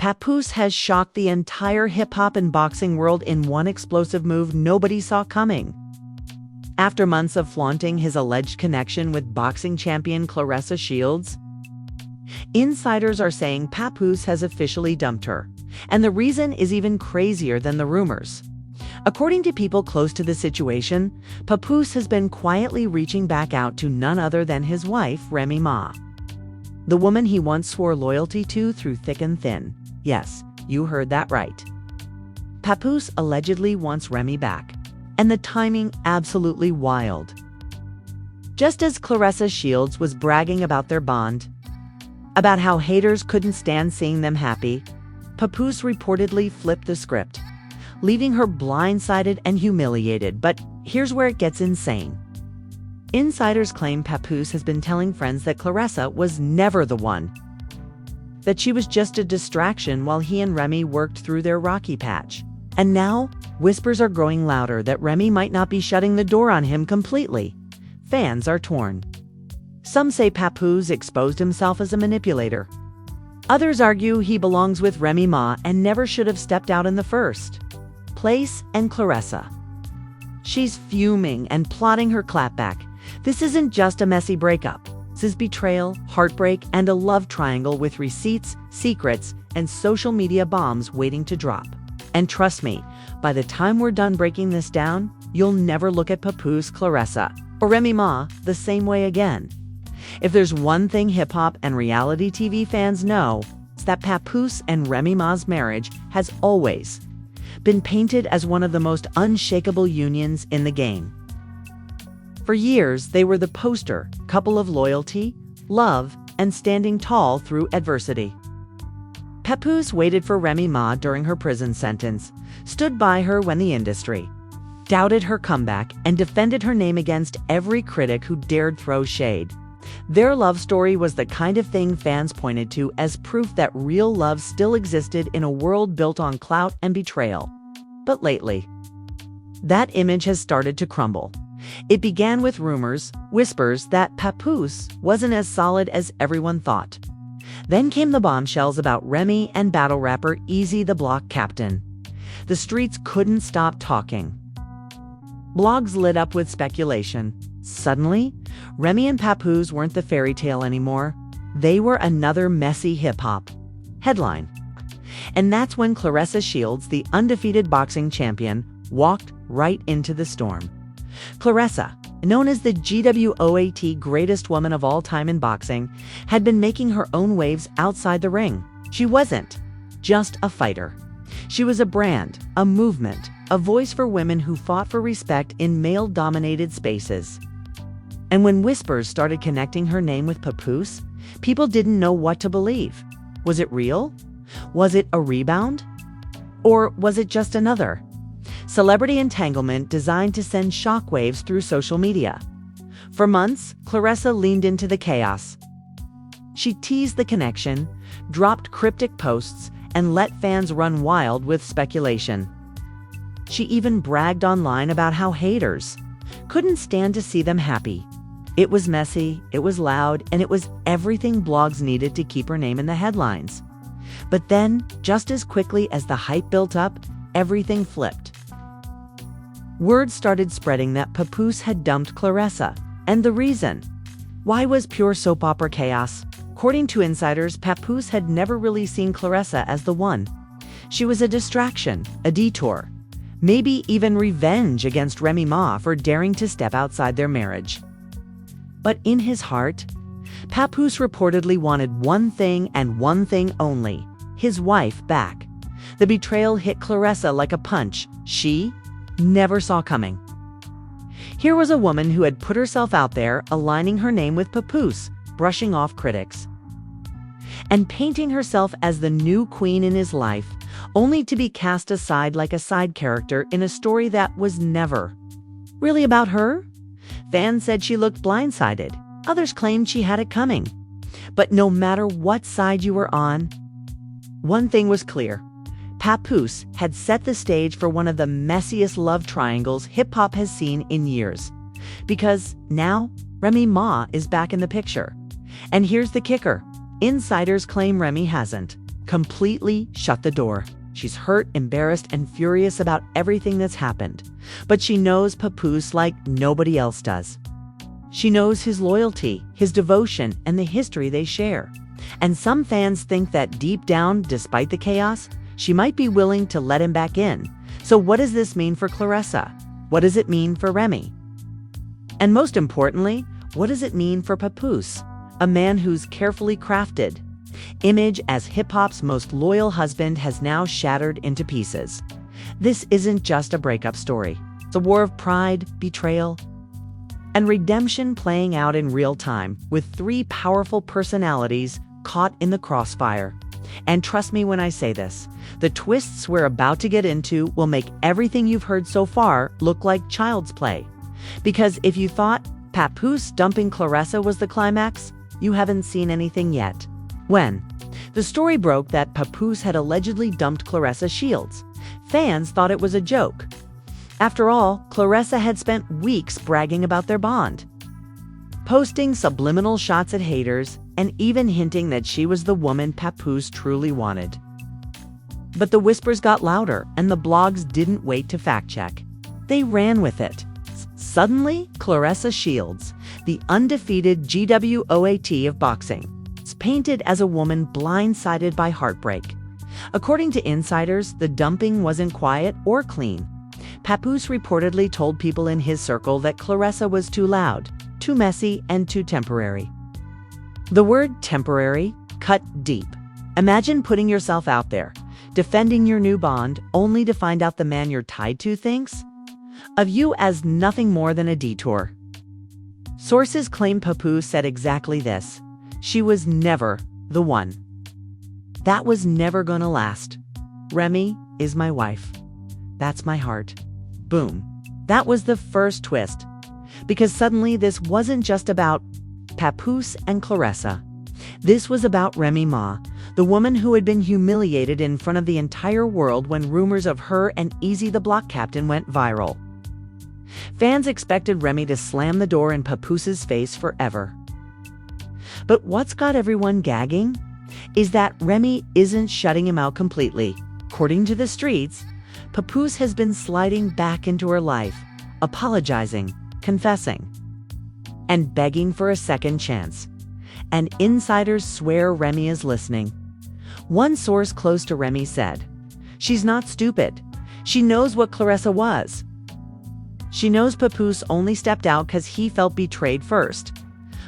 Papoose has shocked the entire hip-hop and boxing world in one explosive move nobody saw coming. After months of flaunting his alleged connection with boxing champion Claressa Shields, insiders are saying Papoose has officially dumped her, and the reason is even crazier than the rumors. According to people close to the situation, Papoose has been quietly reaching back out to none other than his wife, Remy, the woman he once swore loyalty to through thick and thin. Yes, you heard that right. Papoose allegedly wants Remy back, and the timing absolutely wild. Just as Claressa Shields was bragging about their bond, about how haters couldn't stand seeing them happy, Papoose reportedly flipped the script, leaving her blindsided and humiliated. But here's where it gets insane. Insiders claim Papoose has been telling friends that Claressa was never the one, that she was just a distraction while he and Remy worked through their rocky patch. And now, whispers are growing louder that Remy might not be shutting the door on him completely. Fans are torn. Some say Papoose exposed himself as a manipulator. Others argue he belongs with Remy and never should have stepped out in the first place. And Claressa, she's fuming and plotting her clapback. This isn't just a messy breakup. This is betrayal, heartbreak, and a love triangle with receipts, secrets, and social media bombs waiting to drop. And trust me, by the time we're done breaking this down, you'll never look at Papoose, Claressa, or Remy the same way again. If there's one thing hip-hop and reality TV fans know, it's that Papoose and Remy Ma's marriage has always been painted as one of the most unshakable unions in the game. For years, they were the poster couple of loyalty, love, and standing tall through adversity. Papoose waited for Remy during her prison sentence, stood by her when the industry doubted her comeback, and defended her name against every critic who dared throw shade. Their love story was the kind of thing fans pointed to as proof that real love still existed in a world built on clout and betrayal. But lately, that image has started to crumble. It began with rumors, whispers that Papoose wasn't as solid as everyone thought. Then came the bombshells about Remy and battle rapper Easy the Block Captain. The streets couldn't stop talking. Blogs lit up with speculation. Suddenly, Remy and Papoose weren't the fairy tale anymore. They were another messy hip-hop headline. And that's when Claressa Shields, the undefeated boxing champion, walked right into the storm. Claressa, known as the GWOAT greatest woman of all time in boxing, had been making her own waves outside the ring. She wasn't just a fighter. She was a brand, a movement, a voice for women who fought for respect in male-dominated spaces. And when whispers started connecting her name with Papoose, people didn't know what to believe. Was it real? Was it a rebound? Or was it just another celebrity entanglement designed to send shockwaves through social media? For months, Claressa leaned into the chaos. She teased the connection, dropped cryptic posts, and let fans run wild with speculation. She even bragged online about how haters couldn't stand to see them happy. It was messy, it was loud, and it was everything blogs needed to keep her name in the headlines. But then, just as quickly as the hype built up, everything flipped. Word started spreading that Papoose had dumped Claressa, and the reason why was pure soap opera chaos. According to insiders, Papoose had never really seen Claressa as the one. She was a distraction, a detour, maybe even revenge against Remy for daring to step outside their marriage. But in his heart, Papoose reportedly wanted one thing and one thing only: his wife back. The betrayal hit Claressa like a punch she never saw coming. Here was a woman who had put herself out there, aligning her name with Papoose, brushing off critics, and painting herself as the new queen in his life, only to be cast aside like a side character in a story that was never really about her. Fans said she looked blindsided. Others claimed she had it coming. But no matter what side you were on, one thing was clear. Papoose had set the stage for one of the messiest love triangles hip-hop has seen in years. Because now, Remy is back in the picture. And here's the kicker. Insiders claim Remy hasn't completely shut the door. She's hurt, embarrassed, and furious about everything that's happened. But she knows Papoose like nobody else does. She knows his loyalty, his devotion, and the history they share. And some fans think that deep down, despite the chaos, she might be willing to let him back in. So what does this mean for Claressa? What does it mean for Remy? And most importantly, what does it mean for Papoose, a man whose carefully crafted image as hip-hop's most loyal husband has now shattered into pieces? This isn't just a breakup story. It's a war of pride, betrayal, and redemption playing out in real time, with three powerful personalities caught in the crossfire. And trust me when I say this, the twists we're about to get into will make everything you've heard so far look like child's play. Because if you thought Papoose dumping Claressa was the climax, you haven't seen anything yet. When the story broke that Papoose had allegedly dumped Claressa Shields, fans thought it was a joke. After all, Claressa had spent weeks bragging about their bond, posting subliminal shots at haters, and even hinting that she was the woman Papoose truly wanted. But the whispers got louder, and the blogs didn't wait to fact-check. They ran with it. Suddenly, Claressa Shields, the undefeated GWOAT of boxing, is painted as a woman blindsided by heartbreak. According to insiders, the dumping wasn't quiet or clean. Papoose reportedly told people in his circle that Claressa was too loud, too messy, and too temporary. The word temporary cut deep. Imagine putting yourself out there, defending your new bond, only to find out the man you're tied to thinks of you as nothing more than a detour. Sources claim Papoose said exactly this. She was never the one. That was never gonna last. Remy is my wife. That's my heart. Boom. That was the first twist. Because suddenly this wasn't just about Papoose and Claressa. This was about Remy Ma, the woman who had been humiliated in front of the entire world when rumors of her and Easy the Block Captain went viral. Fans expected Remy to slam the door in Papoose's face forever. But what's got everyone gagging is that Remy isn't shutting him out completely. According to the streets, Papoose has been sliding back into her life, apologizing, confessing, and begging for a second chance. And insiders swear Remy is listening. One source close to Remy said, "She's not stupid. She knows what Claressa was. She knows Papoose only stepped out because he felt betrayed first.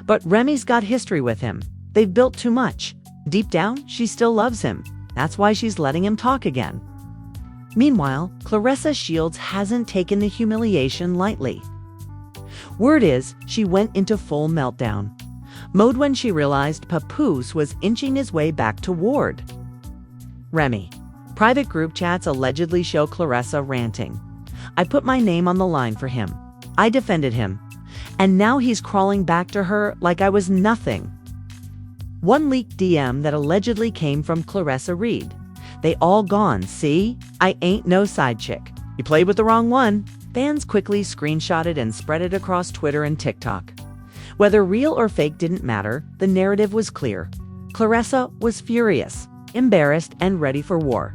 But Remy's got history with him. They've built too much. Deep down, she still loves him. That's why she's letting him talk again." Meanwhile, Claressa Shields hasn't taken the humiliation lightly. Word is, she went into full meltdown mode when she realized Papoose was inching his way back toward Remy. Private group chats allegedly show Claressa ranting. "I put my name on the line for him. I defended him. And now he's crawling back to her like I was nothing." One leaked DM that allegedly came from Claressa read, "They all gone, see? I ain't no side chick. You played with the wrong one." Fans quickly screenshotted and spread it across Twitter and TikTok. Whether real or fake didn't matter, the narrative was clear. Claressa was furious, embarrassed, and ready for war.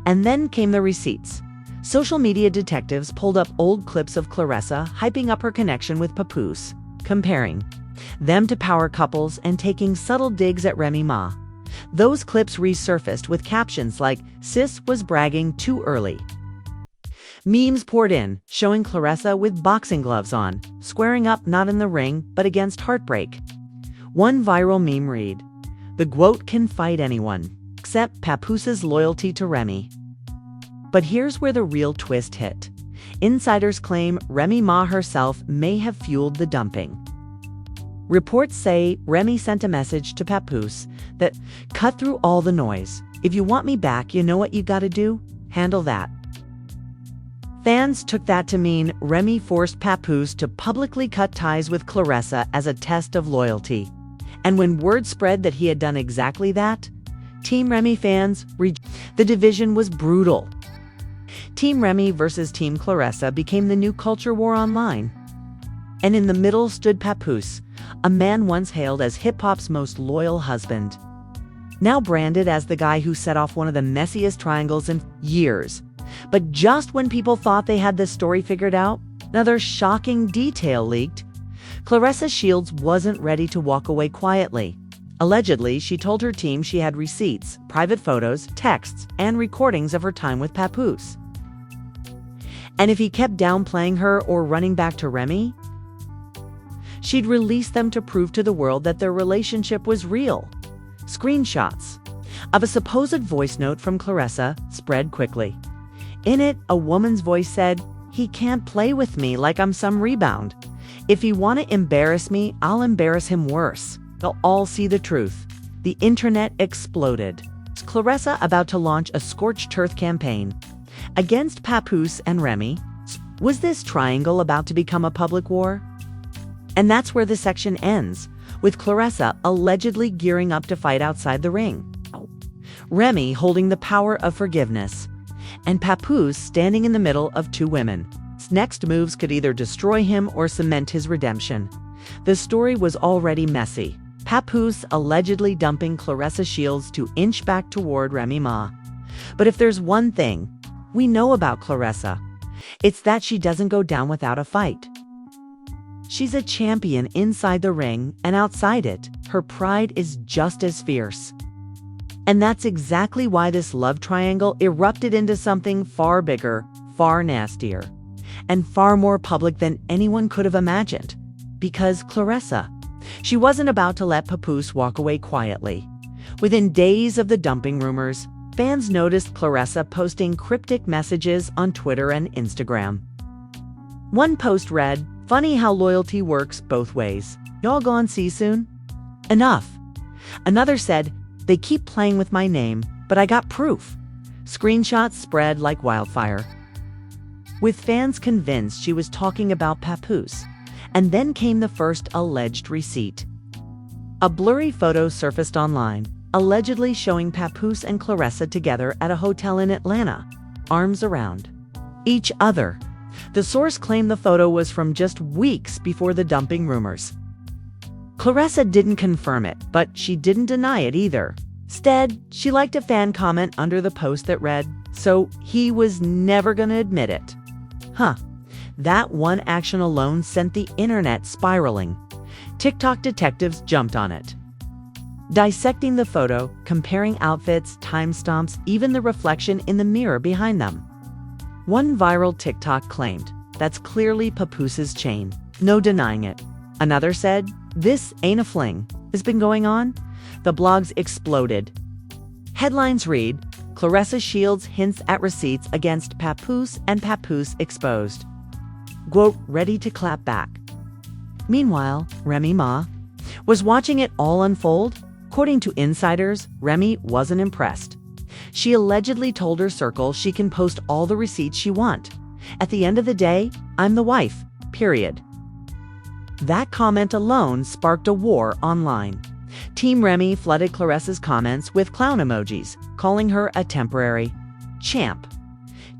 And then came the receipts. Social media detectives pulled up old clips of Claressa hyping up her connection with Papoose, comparing them to power couples and taking subtle digs at Remy Ma. Those clips resurfaced with captions like, "Sis was bragging too early." Memes poured in, showing Claressa with boxing gloves on, squaring up not in the ring, but against heartbreak. One viral meme read, "The GWOAT can fight anyone, except Papoose's loyalty to Remy." But here's where the real twist hit. Insiders claim Remy Ma herself may have fueled the dumping. Reports say Remy sent a message to Papoose that, "Cut through all the noise. If you want me back, you know what you gotta do? Handle that." Fans took that to mean Remy forced Papoose to publicly cut ties with Claressa as a test of loyalty. And when word spread that he had done exactly that, Team Remy fans the division was brutal. Team Remy versus Team Claressa became the new culture war online. And in the middle stood Papoose, a man once hailed as hip-hop's most loyal husband. now branded as the guy who set off one of the messiest triangles in years. But just when people thought they had this story figured out, another shocking detail leaked. Claressa Shields wasn't ready to walk away quietly. Allegedly, she told her team she had receipts, private photos, texts, and recordings of her time with Papoose. And if he kept downplaying her or running back to Remy, she'd release them to prove to the world that their relationship was real. Screenshots of a supposed voice note from Claressa spread quickly. In it, a woman's voice said, "He can't play with me like I'm some rebound. If he want to embarrass me, I'll embarrass him worse. They'll all see the truth." The internet exploded. Was Claressa about to launch a scorched earth campaign against Papoose and Remy? Was this triangle about to become a public war? And that's where the section ends, with Claressa allegedly gearing up to fight outside the ring, Remy holding the power of forgiveness, and Papoose standing in the middle of two women. His next moves could either destroy him or cement his redemption. The story was already messy. Papoose allegedly dumping Claressa Shields to inch back toward Remy Ma. But if there's one thing we know about Claressa, it's that she doesn't go down without a fight. She's a champion inside the ring, and outside it, her pride is just as fierce. And that's exactly why this love triangle erupted into something far bigger, far nastier, and far more public than anyone could have imagined. Because Claressa, she wasn't about to let Papoose walk away quietly. Within days of the dumping rumors, fans noticed Claressa posting cryptic messages on Twitter and Instagram. One post read, "Funny how loyalty works both ways. Y'all gonna see soon? Enough." Another said, "They keep playing with my name, but I got proof." Screenshots spread like wildfire, with fans convinced she was talking about Papoose. And then came the first alleged receipt. A blurry photo surfaced online, allegedly showing Papoose and Claressa together at a hotel in Atlanta, arms around each other. The source claimed the photo was from just weeks before the dumping rumors. Claressa didn't confirm it, but she didn't deny it either. Instead, she liked a fan comment under the post that read, "So he was never gonna admit it." That one action alone sent the internet spiraling. TikTok detectives jumped on it, dissecting the photo, comparing outfits, timestamps, even the reflection in the mirror behind them. One viral TikTok claimed, "That's clearly Papoose's chain. No denying it." Another said, "This ain't a fling. It's been going on." The blogs exploded. Headlines read, "Claressa Shields hints at receipts against Papoose and Papoose exposed." Quote, ready to clap back. Meanwhile, Remy Ma was watching it all unfold. According to insiders, Remy wasn't impressed. She allegedly told her circle she can post all the receipts she wants. "At the end of the day, I'm the wife, period." That comment alone sparked a war online. Team Remy flooded Claressa's comments with clown emojis, calling her a temporary champ.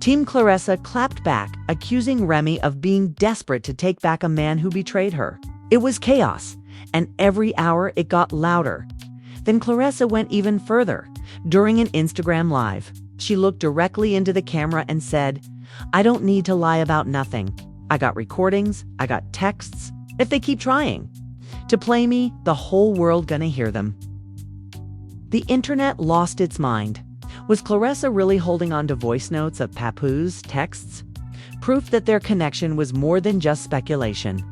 Team Claressa clapped back, accusing Remy of being desperate to take back a man who betrayed her. It was chaos, and every hour it got louder. Then Claressa went even further. During an Instagram Live, she looked directly into the camera and said, "I don't need to lie about nothing. I got recordings, I got texts. If they keep trying to play me, the whole world gonna hear them." The internet lost its mind. Was Claressa really holding on to voice notes of Papoose texts? Proof that their connection was more than just speculation.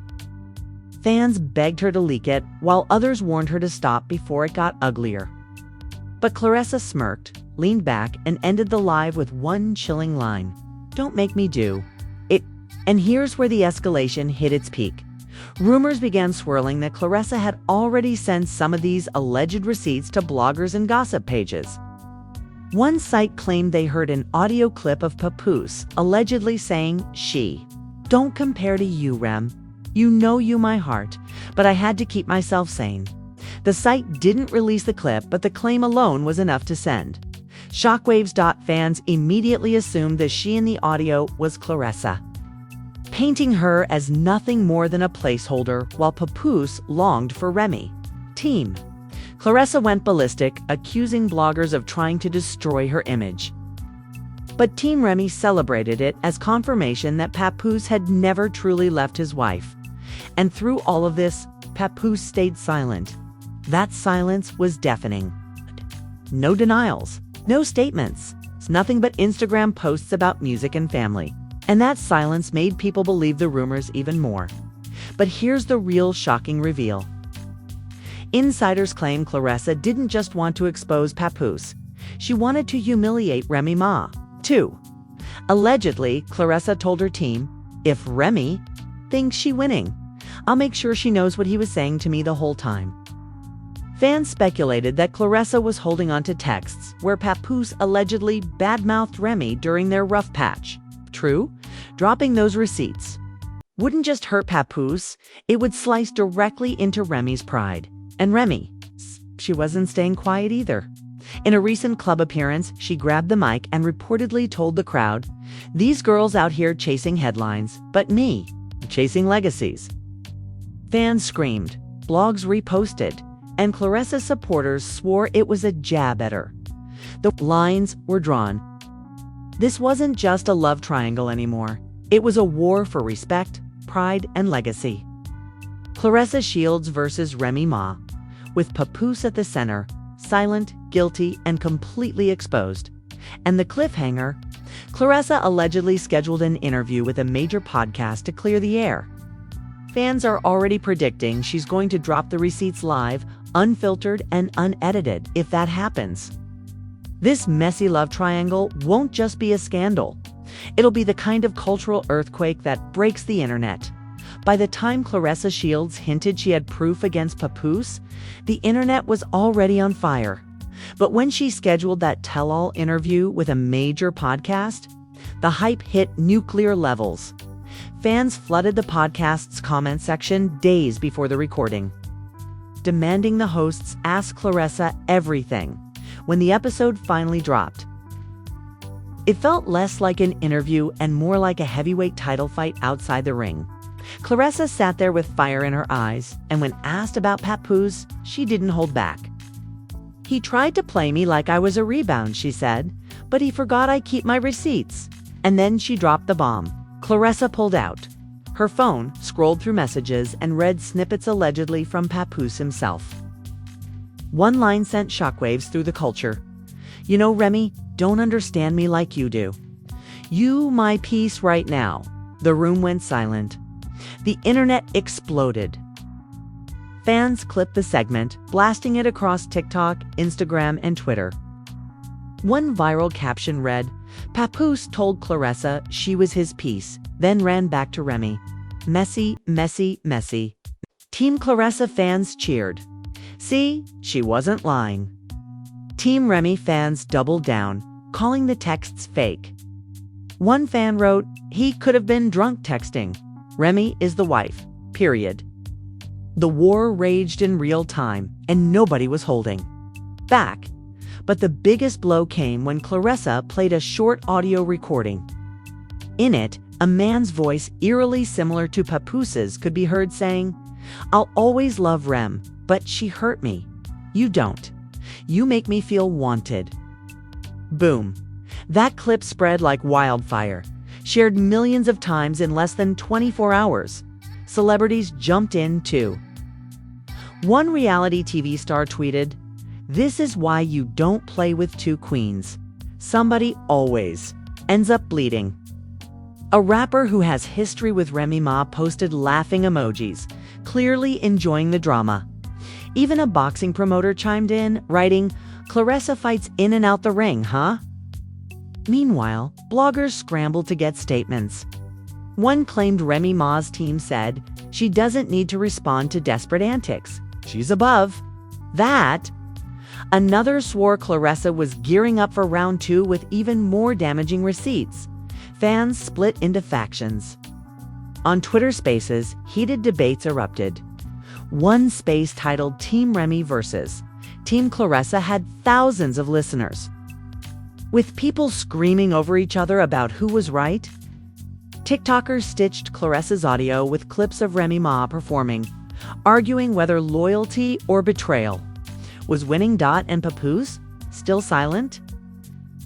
Fans begged her to leak it, while others warned her to stop before it got uglier. But Claressa smirked, leaned back, and ended the live with one chilling line. "Don't make me do it." And here's where the escalation hit its peak. Rumors began swirling that Claressa had already sent some of these alleged receipts to bloggers and gossip pages. One site claimed they heard an audio clip of Papoose allegedly saying, "Don't compare to you, Rem. You know you my heart, but I had to keep myself sane." The site didn't release the clip, but the claim alone was enough to send shockwaves. Fans immediately assumed the she in the audio was Claressa, painting her as nothing more than a placeholder, while Papoose longed for Remy. Team Claressa went ballistic, accusing bloggers of trying to destroy her image. But Team Remy celebrated it as confirmation that Papoose had never truly left his wife. And through all of this, Papoose stayed silent. That silence was deafening. No denials, no statements. It's nothing but Instagram posts about music and family. And that silence made people believe the rumors even more. But here's the real shocking reveal. Insiders claim Claressa didn't just want to expose Papoose. She wanted to humiliate Remy Ma, too. Allegedly, Claressa told her team, "If Remy thinks she's winning, I'll make sure she knows what he was saying to me the whole time." Fans speculated that Claressa was holding on to texts where Papoose allegedly badmouthed Remy during their rough patch. True, dropping those receipts wouldn't just hurt Papoose, it would slice directly into Remy's pride. And Remy, she wasn't staying quiet either. In a recent club appearance, she grabbed the mic and reportedly told the crowd, "These girls out here chasing headlines, but me, chasing legacies." Fans screamed, blogs reposted, and Claressa's supporters swore it was a jab at her. The lines were drawn. This wasn't just a love triangle anymore. It was a war for respect, pride, and legacy. Claressa Shields versus Remy Ma, with Papoose at the center, silent, guilty, and completely exposed. And the cliffhanger, Claressa allegedly scheduled an interview with a major podcast to clear the air. Fans are already predicting she's going to drop the receipts live, unfiltered, and unedited if that happens. This messy love triangle won't just be a scandal. It'll be the kind of cultural earthquake that breaks the internet. By the time Claressa Shields hinted she had proof against Papoose, the internet was already on fire. But when she scheduled that tell-all interview with a major podcast, the hype hit nuclear levels. Fans flooded the podcast's comment section days before the recording, demanding the hosts ask Claressa everything. When the episode finally dropped, it felt less like an interview and more like a heavyweight title fight outside the ring. Claressa sat there with fire in her eyes, and when asked about Papoose, she didn't hold back. "He tried to play me like I was a rebound," she said, "but he forgot I keep my receipts." And then she dropped the bomb. Claressa pulled out. Her phone scrolled through messages and read snippets allegedly from Papoose himself. One line sent shockwaves through the culture. "You know, Remy, don't understand me like you do. You my piece right now." The room went silent. The internet exploded. Fans clipped the segment, blasting it across TikTok, Instagram, and Twitter. One viral caption read, "Papoose told Claressa she was his piece, then ran back to Remy. Messy, messy, messy." Team Claressa fans cheered. "See, she wasn't lying." Team Remy fans doubled down, calling the texts fake. One fan wrote, "He could have been drunk texting. Remy is the wife, period." The war raged in real time, and nobody was holding back. But the biggest blow came when Claressa played a short audio recording. In it, a man's voice eerily similar to Papoose's could be heard saying, "I'll always love Rem, but she hurt me. You don't. You make me feel wanted." Boom. That clip spread like wildfire, shared millions of times in less than 24 hours. Celebrities jumped in too. One reality TV star tweeted, "This is why you don't play with two queens. Somebody always ends up bleeding." A rapper who has history with Remy Ma posted laughing emojis, clearly enjoying the drama. Even a boxing promoter chimed in, writing, "Claressa fights in and out the ring, huh?" Meanwhile, bloggers scrambled to get statements. One claimed Remy Ma's team said, "She doesn't need to respond to desperate antics. She's above that." Another swore Claressa was gearing up for round 2 with even more damaging receipts. Fans split into factions. On Twitter Spaces, heated debates erupted. One space titled Team Remy versus Team Claressa had thousands of listeners, with people screaming over each other about who was right. TikTokers stitched Claressa's audio with clips of Remy Ma performing, arguing whether loyalty or betrayal. Was winning and Papoose still silent?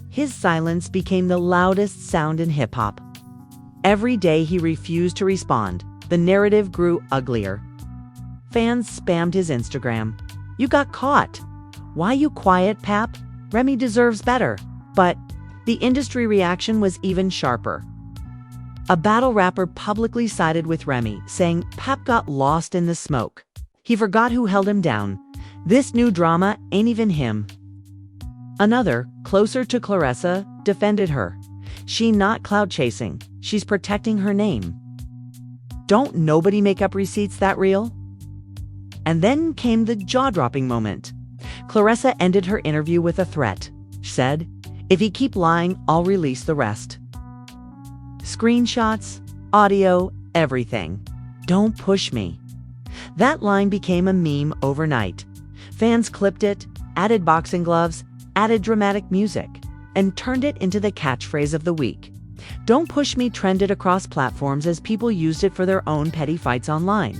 His silence became the loudest sound in hip-hop. Every day he refused to respond. The narrative grew uglier. Fans spammed his Instagram. "You got caught. Why you quiet, Pap? Remy deserves better." But the industry reaction was even sharper. A battle rapper publicly sided with Remy, saying Pap got lost in the smoke. He forgot who held him down. This new drama ain't even him. Another, closer to Claressa, defended her. She not cloud chasing. She's protecting her name. Don't nobody make up receipts that real? And then came the jaw-dropping moment. Claressa ended her interview with a threat. She said, "If you keep lying, I'll release the rest." Screenshots, audio, everything. "Don't push me." That line became a meme overnight. Fans clipped it, added boxing gloves, added dramatic music, and turned it into the catchphrase of the week. "Don't push me" trended across platforms as people used it for their own petty fights online.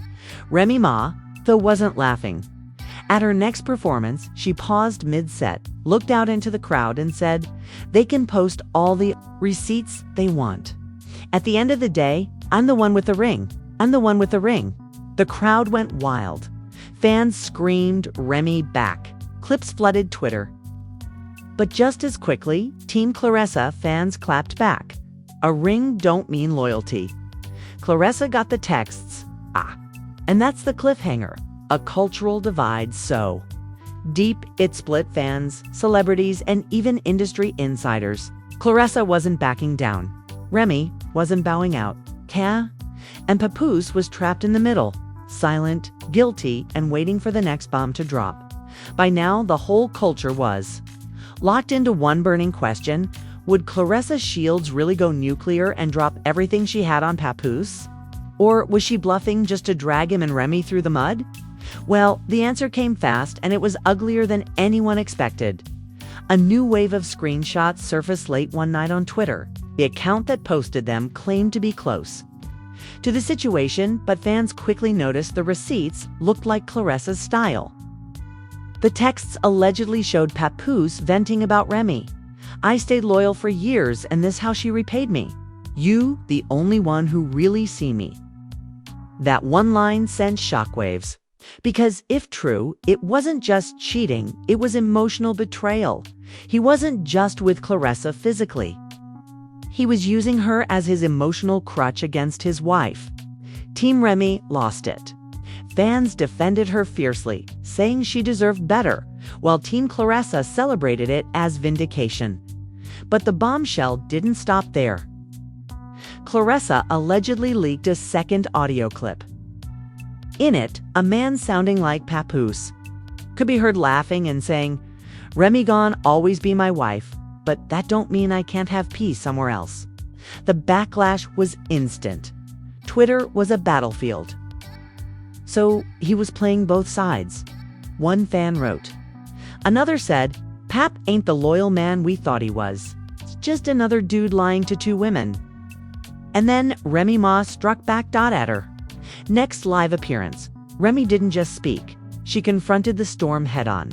Remy Ma, though, wasn't laughing. At her next performance, she paused mid-set, looked out into the crowd and said, "They can post all the receipts they want. At the end of the day, I'm the one with the ring. I'm the one with the ring." The crowd went wild. Fans screamed Remy back. Clips flooded Twitter. But just as quickly, Team Claressa fans clapped back. A ring don't mean loyalty. Claressa got the texts, and that's the cliffhanger. A cultural divide so deep it split fans, celebrities, and even industry insiders. Claressa wasn't backing down. Remy wasn't bowing out. And Papoose was trapped in the middle, silent, guilty, and waiting for the next bomb to drop. By now, the whole culture was locked into one burning question: would Claressa Shields really go nuclear and drop everything she had on Papoose? Or was she bluffing just to drag him and Remy through the mud? Well, the answer came fast, and it was uglier than anyone expected. A new wave of screenshots surfaced late one night on Twitter. The account that posted them claimed to be close to the situation, but fans quickly noticed the receipts looked like Claressa's style. The texts allegedly showed Papoose venting about Remy. "I stayed loyal for years, and this how she repaid me. You, the only one who really see me." That one line sent shockwaves. Because if true, it wasn't just cheating, it was emotional betrayal. He wasn't just with Claressa physically. He was using her as his emotional crutch against his wife. Team Remy lost it. Fans defended her fiercely, saying she deserved better, while Team Claressa celebrated it as vindication. But the bombshell didn't stop there. Claressa allegedly leaked a second audio clip. In it, a man sounding like Papoose could be heard laughing and saying, "Remy gon' always be my wife, but that don't mean I can't have peace somewhere else." The backlash was instant. Twitter was a battlefield. So he was playing both sides. One fan wrote. Another said, "Pap ain't the loyal man we thought he was. It's just another dude lying to two women." And then Remy Ma struck back at her. Next live appearance, Remy didn't just speak. She confronted the storm head-on.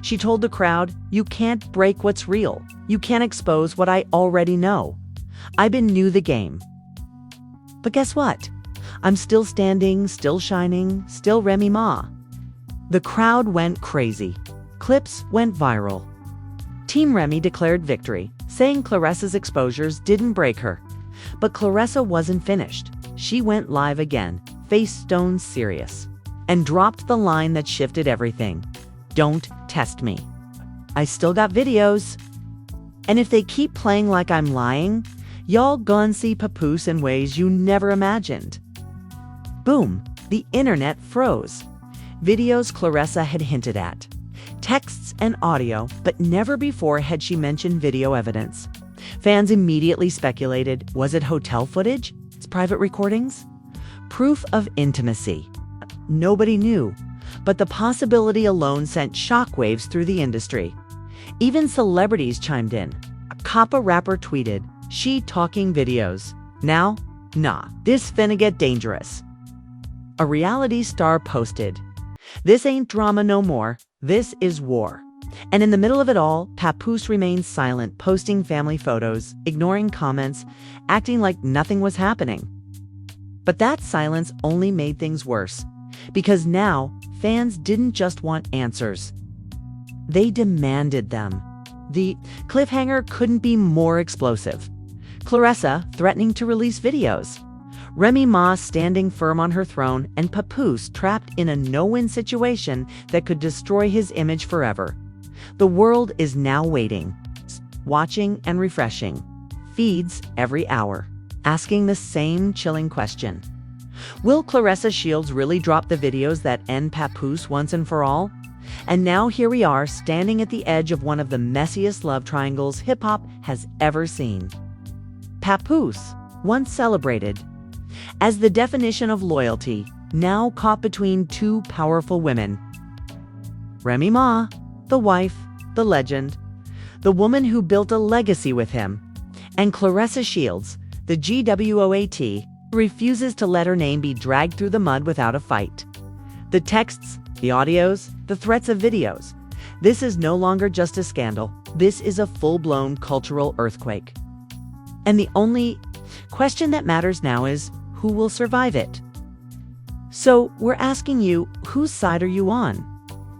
She told the crowd, "You can't break what's real. You can't expose what I already know. I've been new the game. But guess what? I'm still standing, still shining, still Remy Ma." The crowd went crazy. Clips went viral. Team Remy declared victory, saying Claressa's exposures didn't break her. But Claressa wasn't finished. She went live again, face stone serious, and dropped the line that shifted everything. "Don't test me. I still got videos. And if they keep playing like I'm lying, y'all gonna see Papoose in ways you never imagined." Boom, the internet froze. Videos Claressa had hinted at. Texts and audio, but never before had she mentioned video evidence. Fans immediately speculated, was it hotel footage? It's private recordings? Proof of intimacy? Nobody knew, but the possibility alone sent shockwaves through the industry. Even celebrities chimed in. A Kappa rapper tweeted, "She talking videos. Now? Nah, this finna get dangerous." A reality star posted, "This ain't drama no more. This is war. And in the middle of it all, Papoose remains silent, posting family photos, ignoring comments, acting like nothing was happening. But that silence only made things worse, because now fans didn't just want answers. They demanded them. The cliffhanger couldn't be more explosive. Claressa threatening to release videos. Remy Ma standing firm on her throne, and Papoose trapped in a no-win situation that could destroy his image forever. The world is now waiting, watching and refreshing, feeds every hour, asking the same chilling question. Will Claressa Shields really drop the videos that end Papoose once and for all? And now here we are, standing at the edge of one of the messiest love triangles hip-hop has ever seen. Papoose, once celebrated as the definition of loyalty, now caught between two powerful women. Remy Ma, the wife, the legend, the woman who built a legacy with him, and Claressa Shields, the GWOAT, refuses to let her name be dragged through the mud without a fight. The texts, the audios, the threats of videos. This is no longer just a scandal. This is a full-blown cultural earthquake. And the only question that matters now is, who will survive it? So we're asking you, whose side are you on?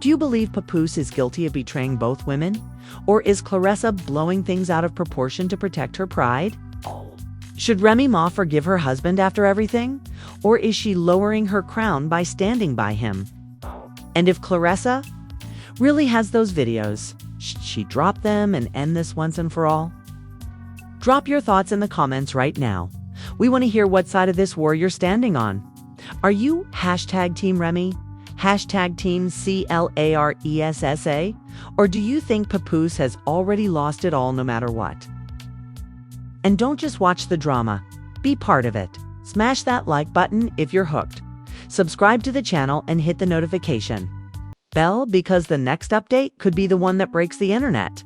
Do you believe Papoose is guilty of betraying both women? Or is Claressa blowing things out of proportion to protect her pride? Should Remy Ma forgive her husband after everything? Or is she lowering her crown by standing by him? And if Claressa really has those videos, should she drop them and end this once and for all? Drop your thoughts in the comments right now. We want to hear what side of this war you're standing on. Are you hashtag Team Remy? Hashtag Team CLARESSA? Or do you think Papoose has already lost it all no matter what? And don't just watch the drama. Be part of it. Smash that like button if you're hooked. Subscribe to the channel and hit the notification bell, because the next update could be the one that breaks the internet.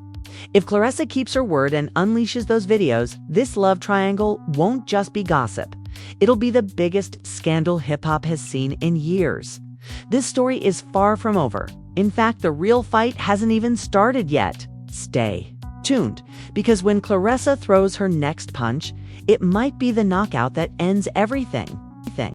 If Claressa keeps her word and unleashes those videos, this love triangle won't just be gossip. It'll be the biggest scandal hip-hop has seen in years. This story is far from over. In fact, the real fight hasn't even started yet. Stay tuned, because when Claressa throws her next punch, it might be the knockout that ends everything.